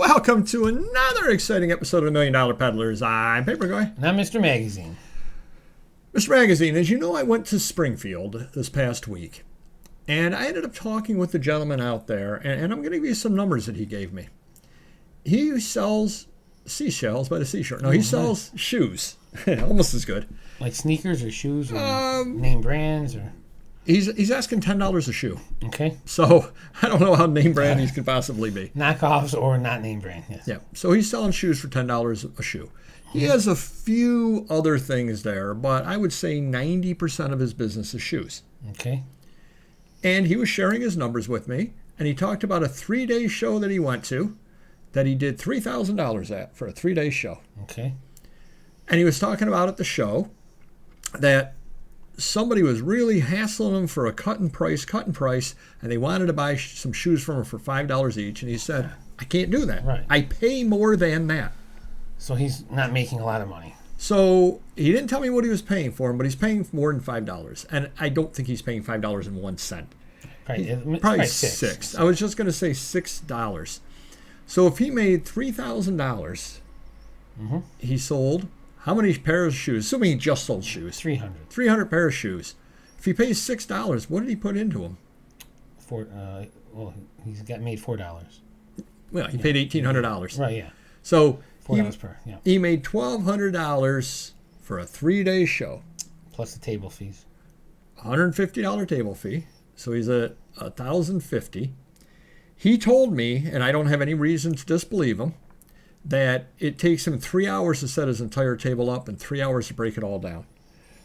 Welcome to another exciting episode of the Million Dollar Peddlers. I'm Papergoy. And I'm Mr. Magazine. Mr. Magazine, as you know, I went to Springfield this past week, and I ended up talking with the gentleman out there, and I'm going to give you some numbers that he gave me. He sells seashells by the seashore. No, he sells shoes. Almost as good. Like sneakers or shoes or name brands or... He's asking $10 a shoe. Okay. So I don't know how name brand these could possibly be. Knockoffs or not name brand, yes. Yeah. So he's selling shoes for $10 a shoe. He has a few other things there, but I would say 90% of his business is shoes. Okay. And he was sharing his numbers with me, and he talked about a 3-day show that he went to that he did $3,000 at for a 3-day show. Okay. And he was talking about at the show that somebody was really hassling him for a cut in price, and they wanted to buy some shoes from him for $5 each. And he said, I can't do that. Right. I pay more than that. So he's not making a lot of money. So he didn't tell me what he was paying for him, but he's paying more than $5. And I don't think he's paying $5.01. Probably six. I was just going to say $6. So if he made $3,000, he sold how many pairs of shoes? Assuming he just sold shoes. 300. 300 pairs of shoes. If he pays $6, what did he put into them? Well, he's got made $4. Well, he paid $1,800. Right, yeah. So $4 per, yeah. He made $1,200 for a 3-day show. Plus the table fees. $150 table fee. So he's at $1,050. He told me, and I don't have any reason to disbelieve him, that it takes him 3 hours to set his entire table up and 3 hours to break it all down.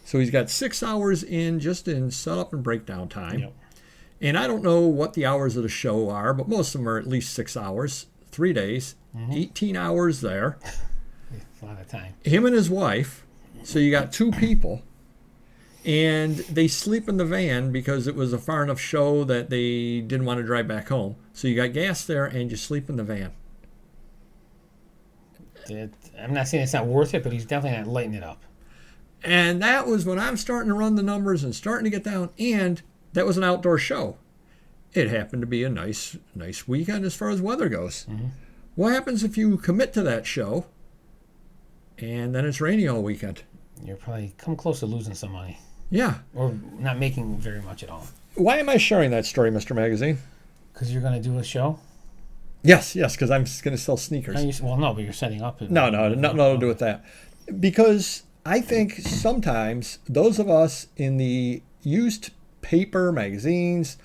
So he's got 6 hours in setup and breakdown time. Yep. And I don't know what the hours of the show are, but most of them are at least 6 hours, 3 days, 18 hours there. It's a lot of time. Him and his wife. So you got 2 people. And they sleep in the van because it was a far enough show that they didn't want to drive back home. So you got gas there and you sleep in the van. I'm not saying it's not worth it, but he's definitely not lighting it up. And that was when I'm starting to run the numbers and starting to get down. And that was an outdoor show. It happened to be a nice weekend as far as weather goes. What happens if you commit to that show and then it's rainy all weekend? You're probably come close to losing some money. Yeah. Or not making very much at all. Why am I sharing that story, Mr. Magazine? Because you're going to do a show? Yes, because I'm going to sell sneakers. Well, no, but you're setting up. No, nothing to do with that. Because I think sometimes those of us in the used paper, magazines,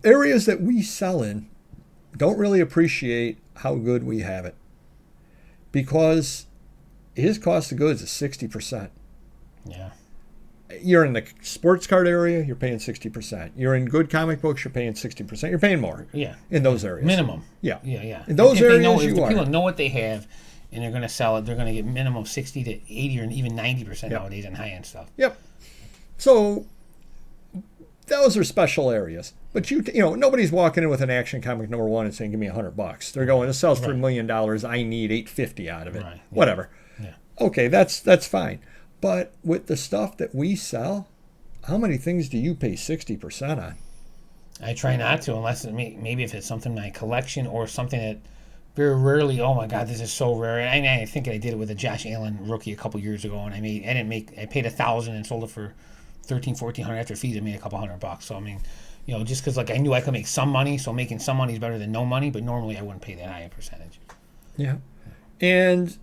areas that we sell in don't really appreciate how good we have it. Because his cost of goods is 60%. Yeah. You're in the sports card area, you're paying 60%. You're in good comic books, you're paying 60%. You're paying more. Yeah. In those areas. Minimum. Yeah. Yeah. In those areas, if you are. People know what they have and they're going to sell it, they're going to get minimum 60 to 80 or even 90% nowadays on high-end stuff. Yep. So those are special areas. But you know, nobody's walking in with an Action Comic #1 and saying, give me $100. They're going, this sells for $1 million. I need $850 out of it. Right. Whatever. Yeah. Okay, that's fine. But with the stuff that we sell, how many things do you pay 60% on? I try not to, unless maybe if it's something in my collection or something that very rarely. Oh my God, this is so rare. And I think I did it with a Josh Allen rookie a couple years ago, and I paid $1,000 and sold it for $1,400 after fees. I made a couple $100. So I mean, you know, just because like I knew I could make some money, so making some money is better than no money. But normally I wouldn't pay that high a percentage. Yeah, and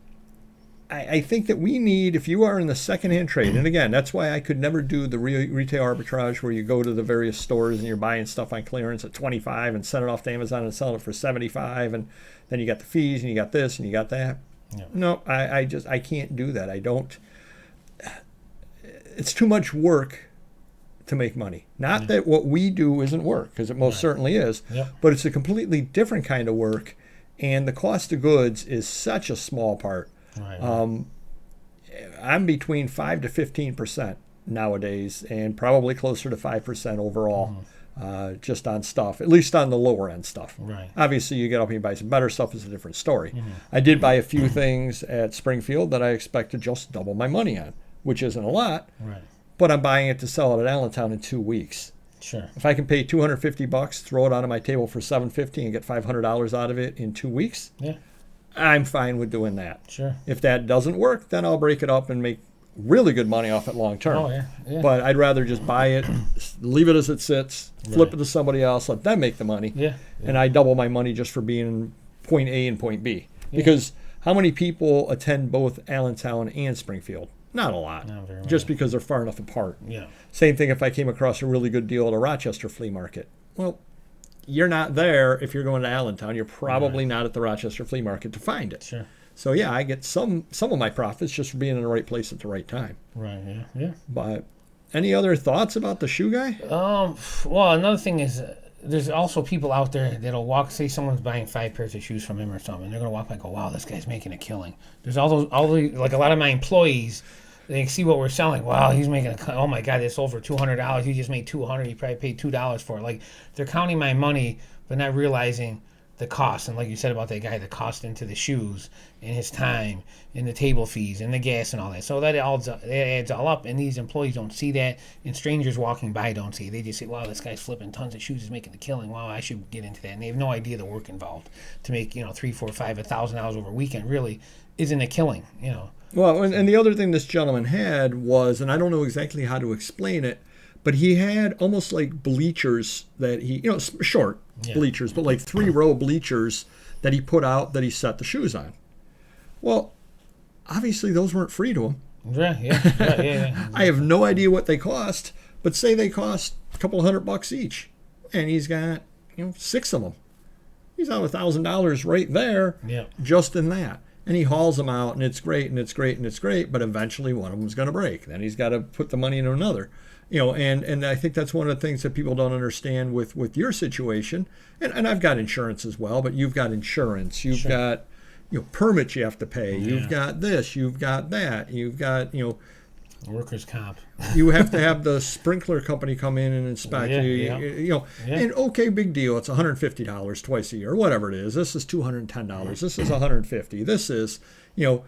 I think that we need, if you are in the secondhand trade, and again, that's why I could never do the retail arbitrage where you go to the various stores and you're buying stuff on clearance at $25 and send it off to Amazon and selling it for $75, and then you got the fees and you got this and you got that. Yeah. No, I can't do that. I don't. It's too much work to make money. Not that what we do isn't work, because it most certainly is, but it's a completely different kind of work, and the cost of goods is such a small part. Right. I'm between 5 to 15% nowadays, and probably closer to 5% overall, just on stuff, at least on the lower end stuff. Right. Obviously, you get up and you buy some better stuff, is a different story. I did buy a few things at Springfield that I expect to just double my money on, which isn't a lot, but I'm buying it to sell it at Allentown in 2 weeks. Sure. If I can pay $250, throw it onto my table for $750 and get $500 out of it in 2 weeks, Yeah. I'm fine with doing that. Sure. If that doesn't work, then I'll break it up and make really good money off it long term. Oh, yeah. Yeah. But I'd rather just buy it, leave it as it sits, flip it to somebody else, let them make the money, Yeah. and I double my money just for being in point A and point B. Because how many people attend both Allentown and Springfield? Not a lot. Not very Just many. because they're far enough apart. Yeah. Same thing if I came across a really good deal at a Rochester flea market. Well, you're not there if you're going to Allentown. You're probably not at the Rochester flea market to find it. Sure. So yeah, I get some of my profits just for being in the right place at the right time. Right. Yeah. Yeah. But any other thoughts about the shoe guy? Well, another thing is there's also people out there that'll walk. Say someone's buying 5 pairs of shoes from him or something. They're gonna walk by and go, "Wow, this guy's making a killing." There's all the like a lot of my employees. They see what we're selling. Wow, he's making oh my God, this sold for $200. He just made $200. He probably paid $2 for it. Like they're counting my money, but not realizing the cost. And like you said about that guy, the cost into the shoes and his time and the table fees and the gas and all that. So that adds all up. And these employees don't see that, and strangers walking by don't see it. They just say, "Wow, this guy's flipping tons of shoes. He's making a killing. Wow, I should get into that." And they have no idea the work involved to make $3, $4, $5, $1,000 over a weekend. Really, isn't a killing. Well, and the other thing this gentleman had was, and I don't know exactly how to explain it, but he had almost like bleachers that he, short bleachers, but like 3-row bleachers that he put out that he set the shoes on. Well, obviously those weren't free to him. Yeah. I have no idea what they cost, but say they cost a couple $100 each, and he's got 6 of them. He's out $1,000 right there, just in that. And he hauls them out, and it's great, and it's great, and it's great, but eventually one of them's going to break. Then he's got to put the money into another. And I think that's one of the things that people don't understand with your situation. And I've got insurance as well, but you've got insurance. You've got permits you have to pay. Yeah. You've got this. You've got that. You've got workers' comp. You have to have the sprinkler company come in and inspect And okay, big deal. It's $150 twice a year, or whatever it is. This is $210. This is $150. This is you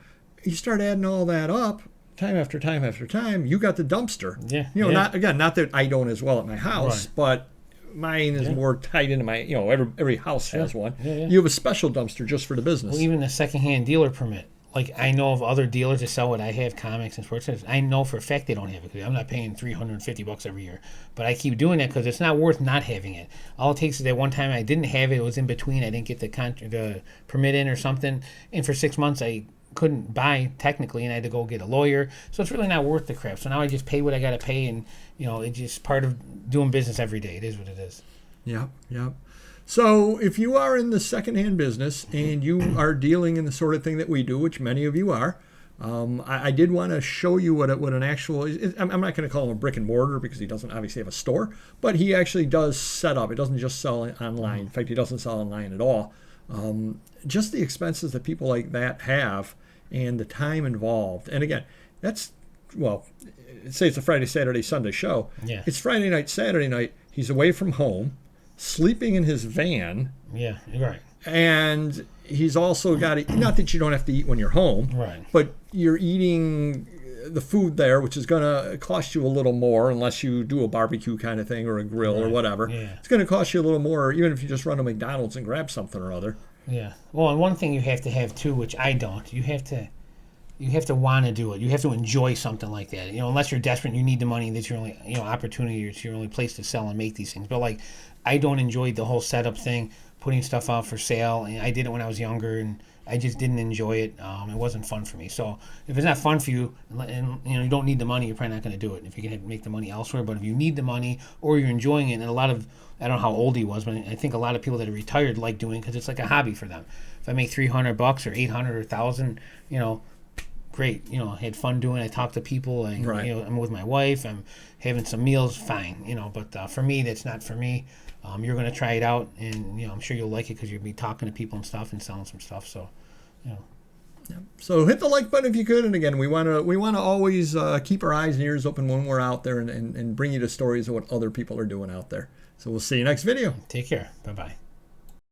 start adding all that up. Time after time after time, you got the dumpster. Not that I don't as well at my house, but mine is more tied into my, every house has one. You have a special dumpster just for the business. Well, even a secondhand dealer permit. Like, I know of other dealers that sell what I have, comics and sports. I know for a fact they don't have it because I'm not paying $350 every year. But I keep doing that because it's not worth not having it. All it takes is that one time I didn't have it. It was in between. I didn't get the permit in or something. And for 6 months, I couldn't buy technically, and I had to go get a lawyer. So it's really not worth the crap. So now I just pay what I got to pay, and it's just part of doing business every day. It is what it is. Yeah. So if you are in the secondhand business and you are dealing in the sort of thing that we do, which many of you are, I did want to show you what an actual. I'm not going to call him a brick and mortar because he doesn't obviously have a store, but he actually does set up. It doesn't just sell online. In fact, he doesn't sell online at all. Just the expenses that people like that have and the time involved. And again, that's, say it's a Friday, Saturday, Sunday show. Yeah. It's Friday night, Saturday night. He's away from home, sleeping in his van. Yeah, you're right. And he's also got not that you don't have to eat when you're home, right? But you're eating the food there, which is going to cost you a little more unless you do a barbecue kind of thing or a grill or whatever. Yeah. It's going to cost you a little more, even if you just run to McDonald's and grab something or other. Yeah. Well, and one thing you have to have too, which I don't, you have to want to do it. You have to enjoy something like that. Unless you're desperate and you need the money, that's your only opportunity, it's your only place to sell and make these things. But like, I don't enjoy the whole setup thing, putting stuff out for sale. And I did it when I was younger, and I just didn't enjoy it. It wasn't fun for me. So if it's not fun for you, and you don't need the money, you're probably not going to do it. If you can make the money elsewhere, but if you need the money or you're enjoying it, and I don't know how old he was, but I think a lot of people that are retired like doing it because it's like a hobby for them. If I make $300 or $800 or $1,000, great. I had fun doing it. I talk to people. I'm with my wife. I'm having some meals. Fine. But for me, that's not for me. You're going to try it out, and I'm sure you'll like it because you'll be talking to people and stuff and selling some stuff. So, Yeah. So hit the like button if you could. And again, we want to always keep our eyes and ears open when we're out there and bring you the stories of what other people are doing out there. So we'll see you next video. Take care. Bye-bye.